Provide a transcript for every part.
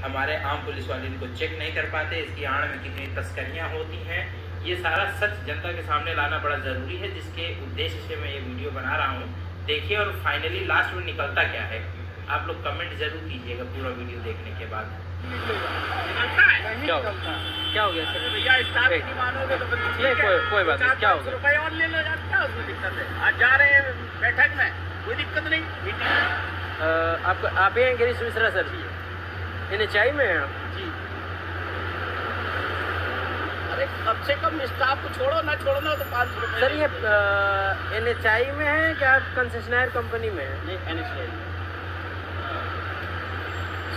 हमारे आम पुलिस वाले इनको चेक नहीं कर पाते, इसकी आड़ में कितनी तस्करियाँ होती हैं, ये सारा सच जनता के सामने लाना बड़ा ज़रूरी है, जिसके उद्देश्य से मैं ये वीडियो बना रहा हूँ। देखिए और फाइनली लास्ट में निकलता क्या है, आप लोग कमेंट जरूर कीजिएगा पूरा वीडियो देखने के बाद। क्या हो गया सर? भैया स्टाफ नहीं मानोगे तो कोई बात नहीं, क्या हो गया? रुपये और ले लो यार, क्या उसमें दिक्कत है? आज जा रहे हैं बैठक में, कोई दिक्कत नहीं। मीटिंग आप हैं गिरीश मिश्रा सर? NHI में हैं आप? जी। अरे कम से कम स्टाफ को छोड़ो ना, छोड़ना हो तो 500 रुपये। सर ये NHI में है क्या कंसेशनर कंपनी में है? नहीं, NHI।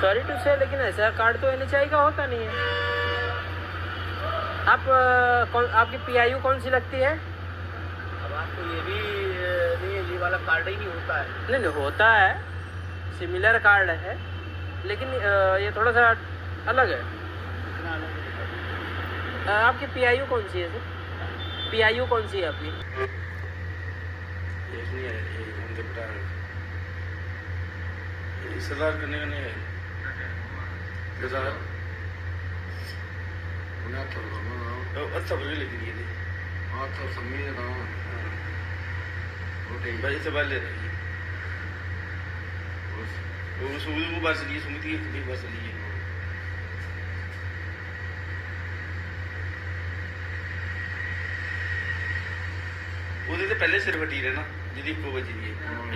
सॉरी टू से, लेकिन ऐसा कार्ड तो NHI का होता नहीं है। आपकी PIU कौन सी लगती है? अब आपको ये भी नहीं, ये वाला कार्ड ही नहीं होता है। नहीं होता है, सिमिलर कार्ड है, लेकिन ये थोड़ा सा अलग है। कितना अलग है? आपकी PIU कौन सी है सर? PIU कौन सी है आपकी? सरदार करने का नहीं है। अच्छा बड़ी लगी थी। हाँ तो समझ रहा हूँ। भाई से बात ले रही है। वो सुमित को बस लिए, सुमित की बस लिए। वो तो पहले सिर फटी रहे ना, जिदी को बची थी।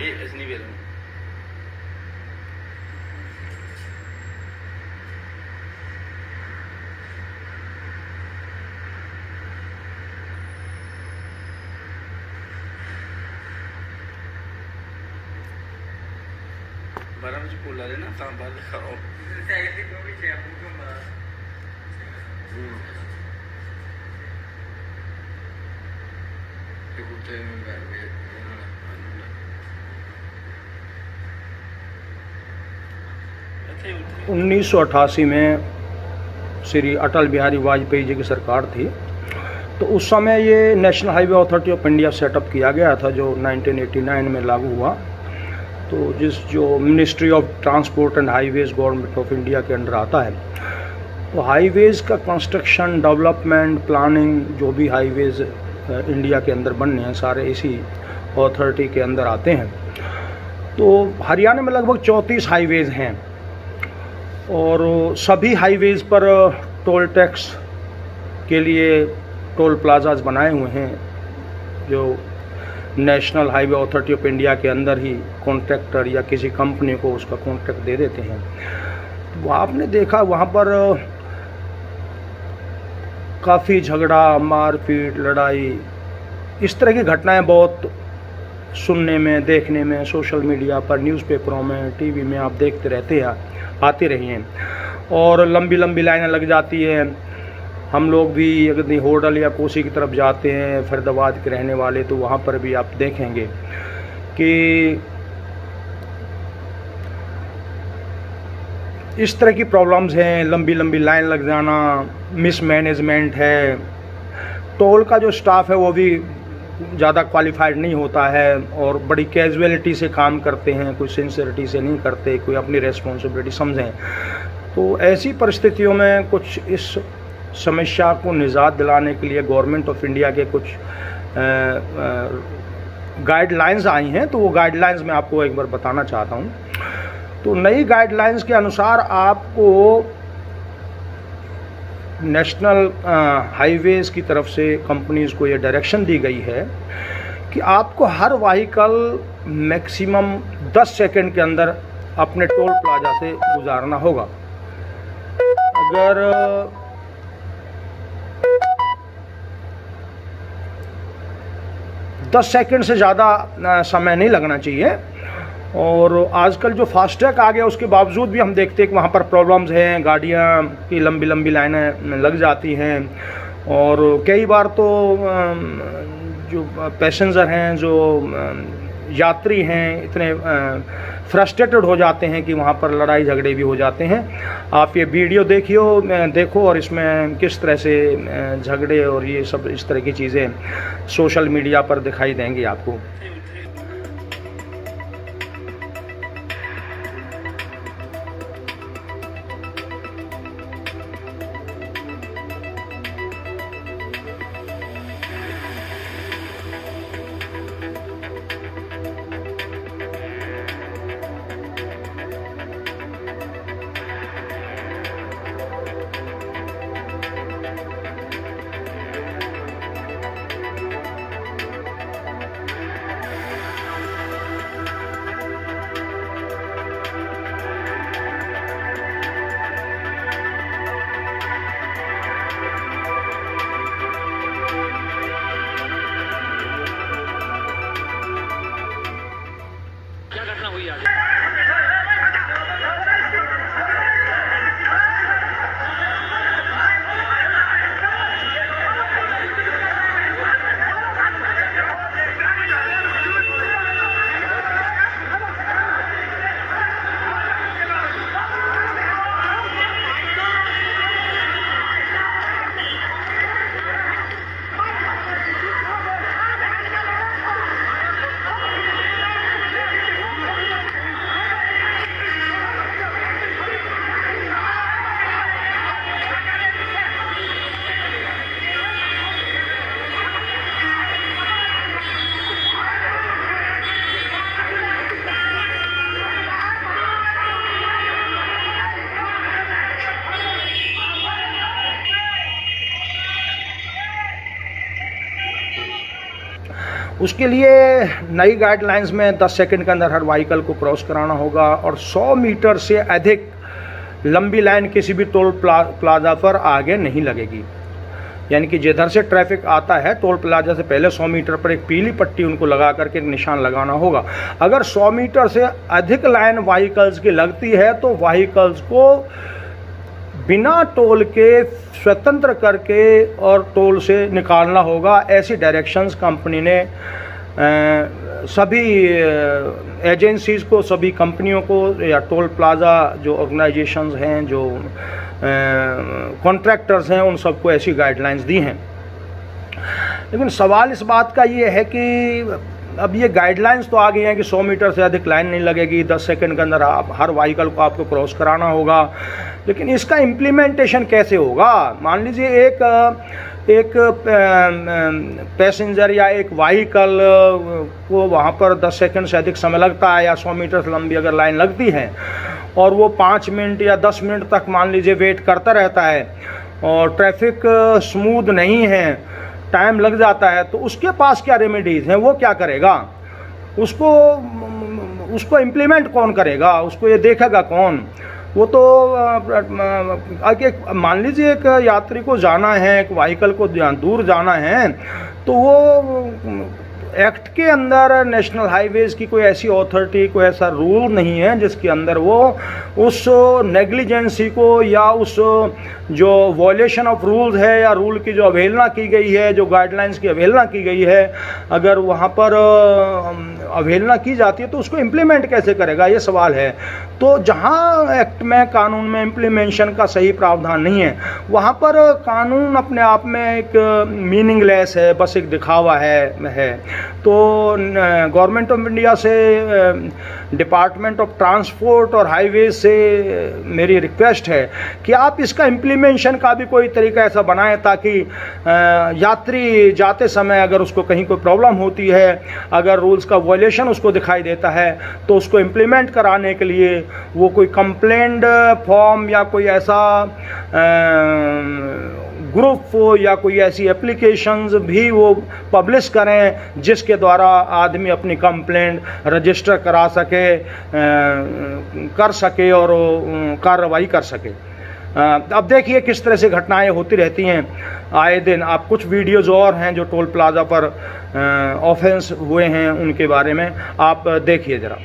ये ऐसे नहीं बेल रहा। बारह बजे बोल रहे ना, शाम बाद खाओ। उन्नीस 1988 में श्री अटल बिहारी वाजपेयी जी की सरकार थी, तो उस समय ये national highway authority of India setup किया गया था, जो 1989 में लागू हुआ। तो जो ministry of transport and highways government of India के अंडर आता है, तो हाईवेज़ का कंस्ट्रक्शन, डेवलपमेंट, प्लानिंग, जो भी हाईवेज़ इंडिया के अंदर बनने हैं सारे इसी अथॉरिटी के अंदर आते हैं। तो हरियाणा में लगभग 34 हाईवेज़ हैं और सभी हाईवेज़ पर टोल टैक्स के लिए टोल प्लाजाज बनाए हुए हैं, जो national highway authority of India के अंदर ही कॉन्ट्रैक्टर या किसी कंपनी को उसका कॉन्ट्रैक्ट दे देते हैं। तो आपने देखा वहाँ पर काफ़ी झगड़ा, मारपीट, लड़ाई, इस तरह की घटनाएं बहुत सुनने में, देखने में, सोशल मीडिया पर, न्यूज़पेपरों में, टीवी में आप देखते रहते हैं, आती रही हैं। और लंबी लंबी लाइनें लग जाती हैं। हम लोग भी अगर होडल या कोसी की तरफ जाते हैं, फरीदाबाद के रहने वाले, तो वहाँ पर भी आप देखेंगे कि इस तरह की प्रॉब्लम्स हैं। लंबी लंबी लाइन लग जाना, मिसमैनेजमेंट है, टोल का जो स्टाफ है वो भी ज़्यादा क्वालिफाइड नहीं होता है और बड़ी कैजुअलिटी से काम करते हैं, कोई सिंसियरिटी से नहीं करते, कोई अपनी रेस्पॉन्सिबिलिटी समझें। तो ऐसी परिस्थितियों में कुछ इस समस्या को निजात दिलाने के लिए गवर्नमेंट ऑफ इंडिया के कुछ गाइडलाइंस आई हैं, तो वो गाइडलाइंस मैं आपको एक बार बताना चाहता हूँ। तो नई गाइडलाइंस के अनुसार आपको नेशनल हाईवेज़ की तरफ से कंपनीज़ को ये डायरेक्शन दी गई है कि आपको हर व्हीकल मैक्सिमम 10 सेकंड के अंदर अपने टोल प्लाजा से गुजारना होगा। अगर 10 सेकंड से ज़्यादा समय नहीं लगना चाहिए। और आजकल जो फास्टैग आ गया उसके बावजूद भी हम देखते हैं कि वहाँ पर प्रॉब्लम्स हैं, गाड़ियाँ की लंबी लंबी लाइनें लग जाती हैं। और कई बार तो जो पैसेंजर हैं, जो यात्री हैं, इतने फ्रस्ट्रेटेड हो जाते हैं कि वहाँ पर लड़ाई झगड़े भी हो जाते हैं। आप ये वीडियो देखो और इसमें किस तरह से झगड़े और ये सब इस तरह की चीज़ें सोशल मीडिया पर दिखाई देंगी आपको। उसके लिए नई गाइडलाइंस में 10 सेकंड के अंदर हर व्हीकल को क्रॉस कराना होगा और 100 मीटर से अधिक लंबी लाइन किसी भी टोल प्लाजा पर आगे नहीं लगेगी। यानी कि जिधर से ट्रैफिक आता है टोल प्लाजा से पहले 100 मीटर पर एक पीली पट्टी उनको लगा करके एक निशान लगाना होगा। अगर 100 मीटर से अधिक लाइन व्हीकल्स की लगती है तो व्हीकल्स को बिना टोल के स्वतंत्र करके और टोल से निकालना होगा। ऐसी डायरेक्शंस कंपनी ने सभी एजेंसीज़ को, सभी कंपनियों को या टोल प्लाजा जो ऑर्गेनाइजेशंस हैं, जो कॉन्ट्रैक्टर्स हैं, उन सबको ऐसी गाइडलाइंस दी हैं। लेकिन सवाल इस बात का ये है कि अब ये गाइडलाइंस तो आ गई हैं कि 100 मीटर से अधिक लाइन नहीं लगेगी, 10 सेकंड के अंदर आप हर व्हीकल को आपको क्रॉस कराना होगा, लेकिन इसका इम्प्लीमेंटेशन कैसे होगा? मान लीजिए एक पैसेंजर या एक व्हीकल को वहाँ पर 10 सेकंड से अधिक समय लगता है या 100 मीटर से लंबी अगर लाइन लगती है और वो 5 मिनट या 10 मिनट तक मान लीजिए वेट करता रहता है और ट्रैफिक स्मूथ नहीं है, टाइम लग जाता है, तो उसके पास क्या रेमेडीज़ हैं? वो क्या करेगा? उसको इम्प्लीमेंट कौन करेगा? उसको ये देखेगा कौन? वो तो मान लीजिए एक यात्री को जाना है, एक व्हीकल को दूर जाना है, तो वो एक्ट के अंदर नेशनल हाईवेज़ की कोई ऐसी अथॉरिटी, कोई ऐसा रूल नहीं है जिसके अंदर वो उस नेग्लिजेंसी को या उस जो वॉयलेशन ऑफ रूल्स है या रूल की जो अवहेलना की गई है, जो गाइडलाइंस की अवहेलना की गई है, अगर वहाँ पर अवहेलना की जाती है तो उसको इम्प्लीमेंट कैसे करेगा? ये सवाल है। तो जहाँ एक्ट में, कानून में इम्प्लीमेंटेशन का सही प्रावधान नहीं है, वहाँ पर कानून अपने आप में एक मीनिंगलेस है, बस एक दिखावा है। तो गवर्नमेंट ऑफ इंडिया से, डिपार्टमेंट ऑफ ट्रांसपोर्ट और हाईवेज से मेरी रिक्वेस्ट है कि आप इसका इम्प्लीमेंटेशन का भी कोई तरीका ऐसा बनाएं ताकि यात्री जाते समय अगर उसको कहीं कोई प्रॉब्लम होती है, अगर रूल्स का वॉयलेशन उसको दिखाई देता है, तो उसको इम्प्लीमेंट कराने के लिए वो कोई कंप्लेंट फॉर्म या कोई ऐसा ग्रुप या कोई ऐसी एप्लीकेशंस भी वो पब्लिश करें जिसके द्वारा आदमी अपनी कंप्लेंट रजिस्टर करा सके, कर सके और कार्रवाई कर सके। अब देखिए किस तरह से घटनाएं होती रहती हैं आए दिन। आप कुछ वीडियोज़ और हैं जो टोल प्लाजा पर ऑफेंस हुए हैं, उनके बारे में आप देखिए ज़रा।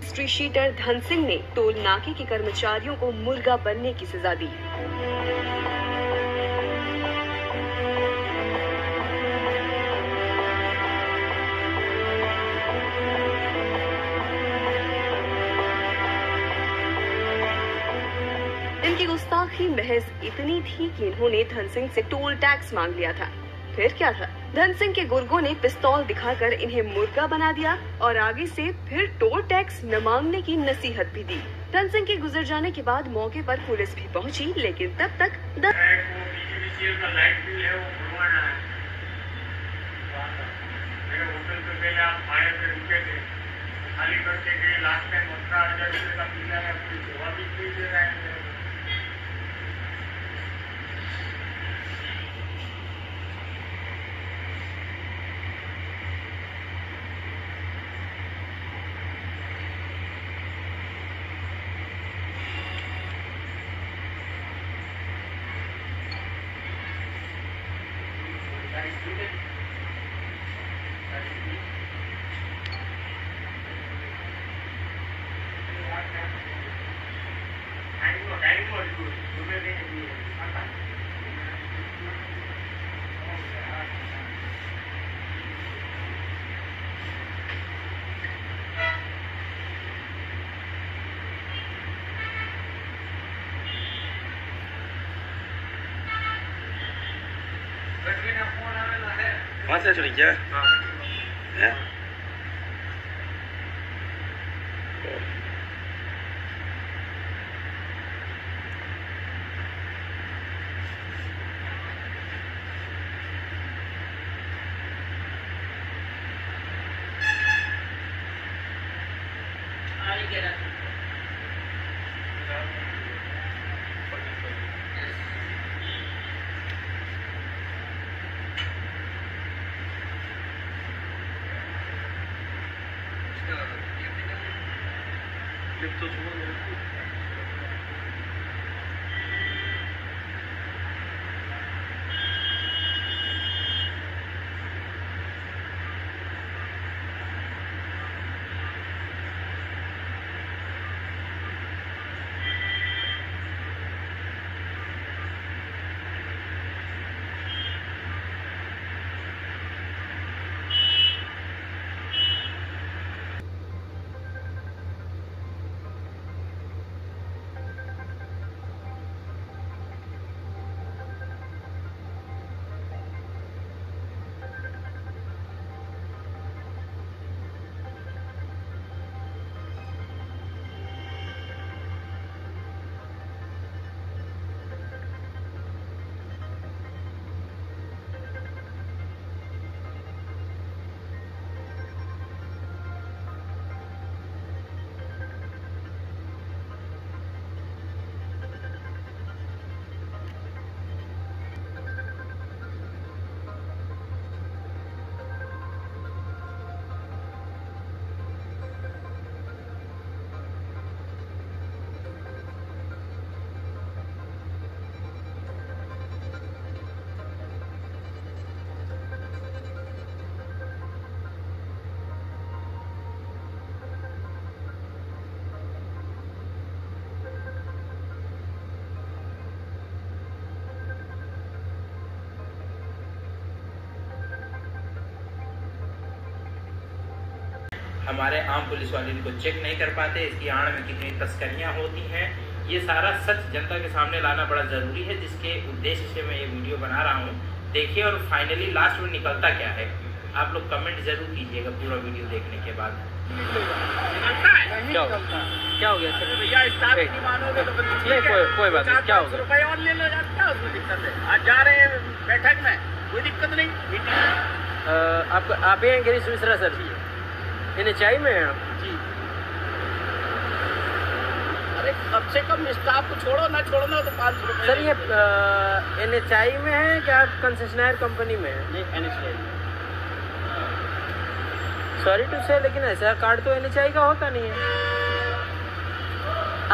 हिस्ट्री शीटर धन सिंह ने टोल नाके के कर्मचारियों को मुर्गा बनने की सजा दी। इनकी गुस्ताखी महज इतनी थी कि इन्होंने धन सिंह से टोल टैक्स मांग लिया था। फिर क्या था? धन सिंह के गुर्गों ने पिस्तौल दिखाकर इन्हें मुर्गा बना दिया और आगे से फिर टोल टैक्स न मांगने की नसीहत भी दी। धन सिंह के गुजर जाने के बाद मौके पर पुलिस भी पहुंची, लेकिन तब तक होटल पे पहले आप भाड़े पे रुके थे, खाली करके गए, लास्ट टाइम 15,000 रुपये का मिला है, कोई जवाब भी नहीं दे रहा है। वहाँ से चली क्या है? हमारे आम पुलिस वाले इनको चेक नहीं कर पाते, इसकी आड़ में कितनी तस्करियां होती हैं, ये सारा सच जनता के सामने लाना बड़ा ज़रूरी है, जिसके उद्देश्य से मैं ये वीडियो बना रहा हूँ। देखिए और फाइनली लास्ट में निकलता क्या है, आप लोग कमेंट जरूर कीजिएगा पूरा वीडियो देखने के बाद। क्या हो गया सर? भैया स्टाफ नहीं मानोगे तो कोई बात नहीं, क्या हो गया? रुपए और ले लो यार, क्या उसमें दिक्कत है? आज जा रहे हैं बैठक में, कोई दिक्कत नहीं, मीटिंग में। आप ही हैं गिरीश मिश्रा सर? NHI में हैं आप? जी। अरे कम से कम स्टाफ को छोड़ो ना, छोड़ना तो 500 रुपये। सर ये NHI में है क्या आप कंसेशनर कंपनी में है? नहीं NHI। सॉरी टू से, लेकिन ऐसा कार्ड तो NHI का होता नहीं है।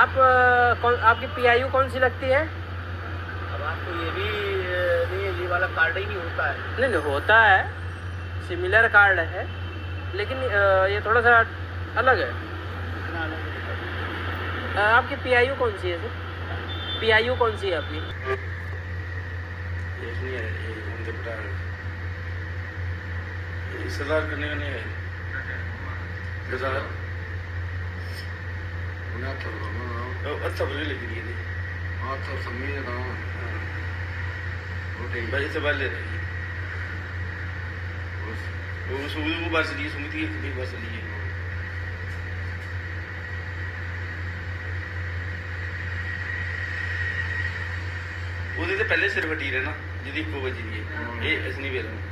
आप आपकी PIU कौन सी लगती है? अब आपको ये भी नहीं, ये वाला कार्ड ही नहीं होता है। नहीं होता है, सिमिलर कार्ड है, लेकिन ये थोड़ा सा अलग है। आपकी PIU कौन सी है सर? PIU कौन सी है आपकी? सरदार करने का नहीं है। अच्छा बोले लेकिन ये नहीं। हाँ तो समझ रहा हूँ। भाई से बात ले रही है। वो बस ली सुमित की बस ली है। ਉਹਦੇ ਤੇ ਪਹਿਲੇ ਸਿਰ ਵਟੀਰ ਹੈ ਨਾ ਜਿਹਦੀ ਇੱਕੋ ਵੱਜੀ ਦੀ ਹੈ ਇਹ ਅਸਲੀ ਵੇਲ ਨੂੰ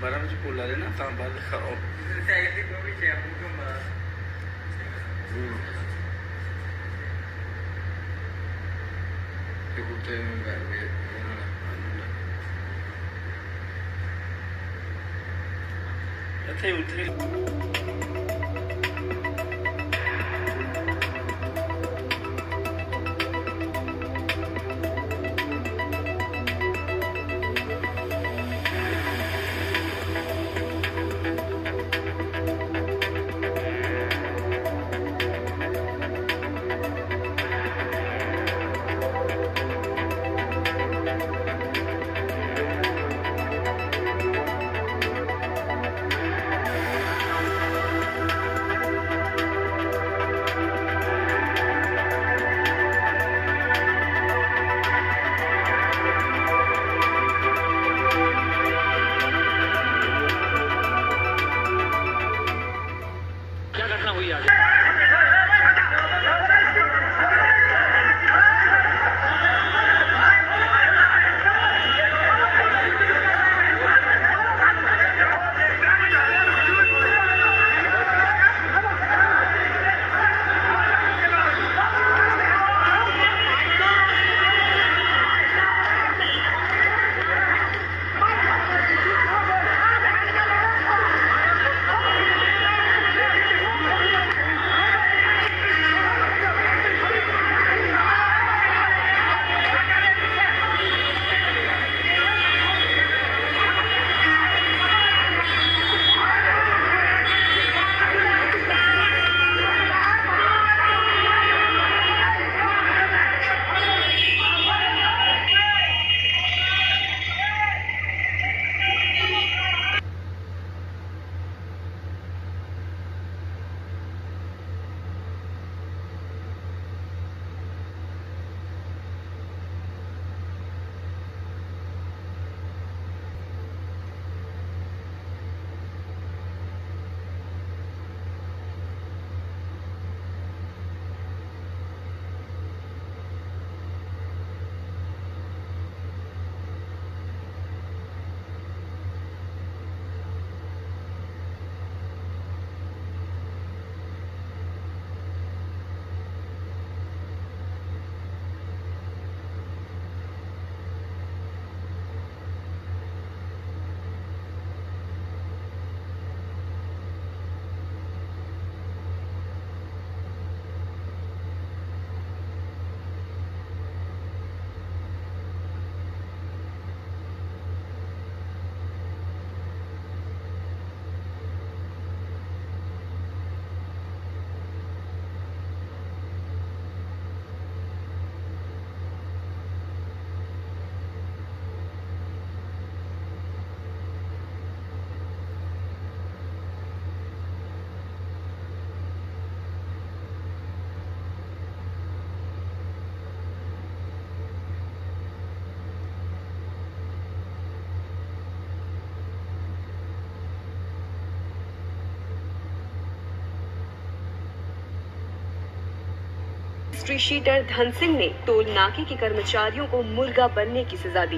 ਬਾਰਾਂ ਵਿੱਚ ਕੋਲਾ ਦੇ ਨਾ ਤਾਂ ਬਾਅਦ ਖਾਓ ਇੱਥੇ ਉੱਥੇ हिस्ट्री शीटर धन सिंह ने टोल नाके के कर्मचारियों को मुर्गा बनने की सजा दी।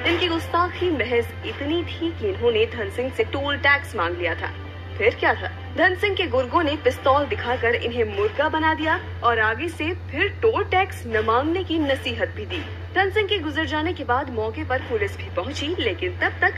इनकी गुस्ताखी महज इतनी थी कि इन्होंने धन सिंह से टोल टैक्स मांग लिया था। फिर क्या था, धन सिंह के गुर्गों ने पिस्तौल दिखाकर इन्हें मुर्गा बना दिया और आगे से फिर टोल टैक्स न मांगने की नसीहत भी दी। धन सिंह के गुजर जाने के बाद मौके पर पुलिस भी पहुंची, लेकिन तब तक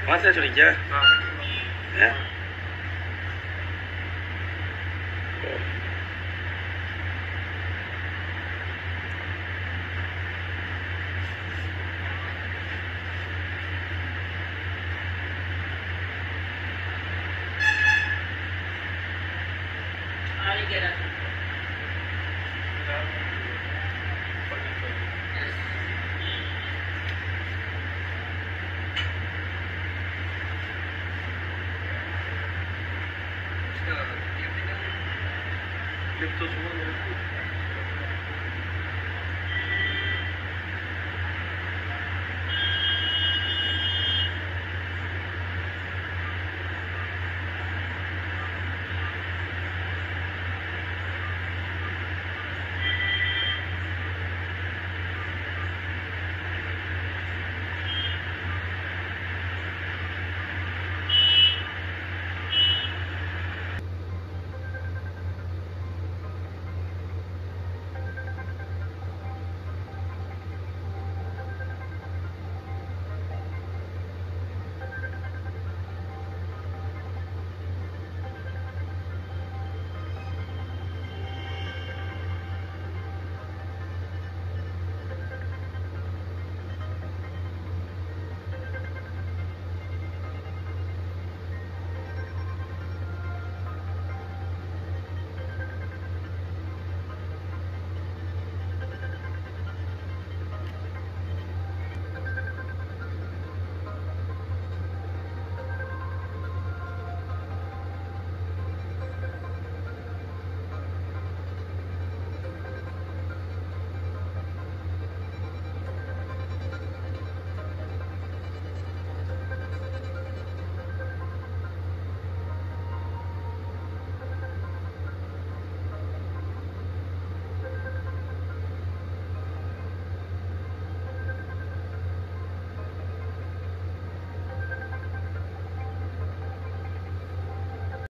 वहाँ से चली क्या है? तो सुबह